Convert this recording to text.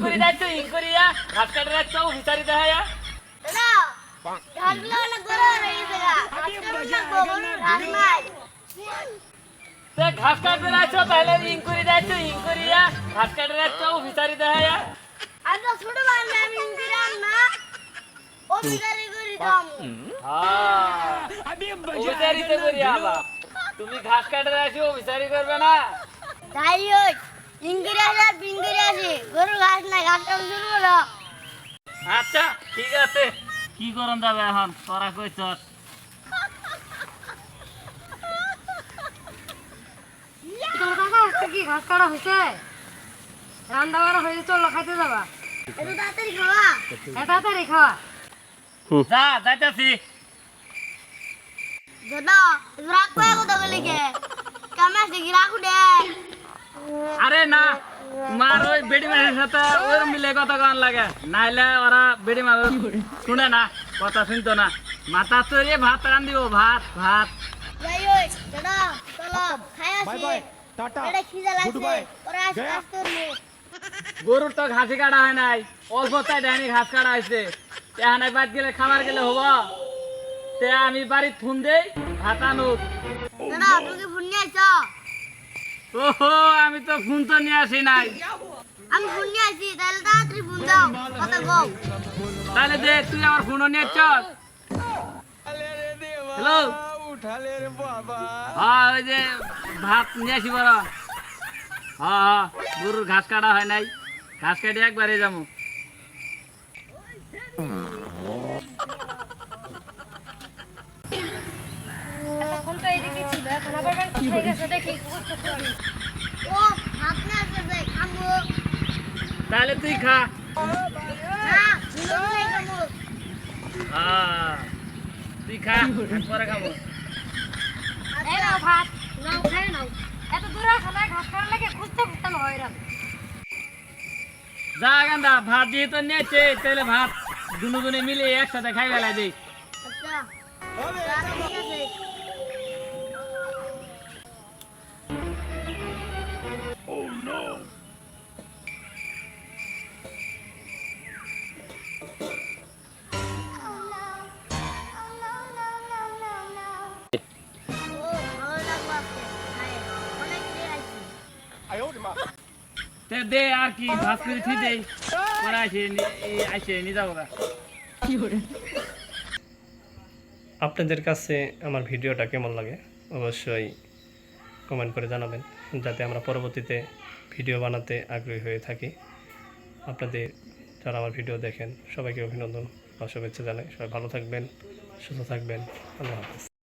ইনকুরি যাচ্ছে ইনকুরিয়া ঘাস কাটে যাচ্ছে ও ভিতারি দেখায়া দাদা ঘাসগুলো অনেক বড় হয়ে গেছে গা ঘাসটা না গোবর ঘাস নাই তে ঘাস কাটতে যাচ্ছ তাহলে ইনকুরি যাচ্ছে ইনকুরিয়া ঘাস কাটে যাচ্ছে ও ভিতারি দেখায়া আর তো ছোট বান্ধব আমি ইনকুরি আন না ও ভিতারি করি দাম হ্যাঁ ও ভিতারিতে করি আবা তুমি ঘাস কাটে যাচ্ছ ও ভিতারি করবে না তাই ওই ইনকুরি আসে বিনকুরি আসে গরু ঘাস নাই ঘাস কাটতে শুরু করো আচ্ছা ঠিক আছে কি করন যাবে এখন তোরা কইছ তোর কাকা আজকে কি ঘাস কাটা হয়েছে রান্না বাড়া হয়েছে চলো খাইতে যাবা এত তাড়াতাড়ি খাওয়া তাড়াতাড়ি খাওয়া যা যাইতাছি দাদা রাগ করে কথা বলি কে কামাস দেখি রাগ উঠে আরে না মার ওই বেডি মাছের সাথে ওর মিলে কথা গান লাগে নাইলে ওরা বেডি মাছ শুনে না কথা শুনতো না মাথা চড়িয়ে ভাত রান দিব ভাত ভাত যাই ওই দাদা চলো খাই আসি এটা খিদে লাগছে ওরা আসতে আসতে গরুর তো ঘাসি কাটা হয় নাই অল্প তাই ডাইনি ঘাস কাটা হয়েছে এখানে বাদ গেলে খাবার গেলে হব তে আমি বাড়ির ফোন দেই ভাত আনুক দাদা তুমি ফোন নিয়ে আইছো ওহো আমি তো ফোন তো নিয়ে আসি নাই আমি ফোন নিয়ে আসি তাহলে তাড়াতাড়ি ফোন দাও কথা কও তাহলে দে তুই আমার ফোনও নিয়ে চল হ্যালো হ্যাঁ ওই যে ভাত নিয়ে আসি বড় হ্যাঁ হ্যাঁ গরুর ঘাস কাটা হয় নাই ঘাস কাটে একবারে যাবো এখন তো এইদিকে ছিল এখন আবার খেয়ে গেছে দেখি ও ভাত না আসবে যাই খাবো তাহলে তুই খা না ঝুলো নাই খাবো হ্যাঁ তুই খা আমি পরে খাবো এই নাও ভাত নাও খাই নাও এত দূরে খানা ঘাস কাটা লাগে খুঁজতে খুঁজতে হয় এরা যা গান্দা ভাত দিয়ে তো নিয়েছে তাহলে ভাত দুনে মিলে একসাথে খাই গেলা দিই আচ্ছা দাদা ঠিক আছে ও ভালো লাগলো আজকে খাই অনেক খেয়ে আইছি তে দে আর কি ভাত করে ঠিক দেই পরে আসে নিয়ে যাবো গা আপনাদের কাছে আমার ভিডিওটা কেমন লাগে অবশ্যই কমেন্ট করে জানাবেন যাতে আমরা পরবর্তীতে ভিডিও বানাতে আগ্রহী হয়ে থাকি আপনাদের যারা আমার ভিডিও দেখেন সবাইকে অভিনন্দন বা শুভেচ্ছা জানাই সবাই ভালো থাকবেন সুস্থ থাকবেন আল্লাহ হাফেজ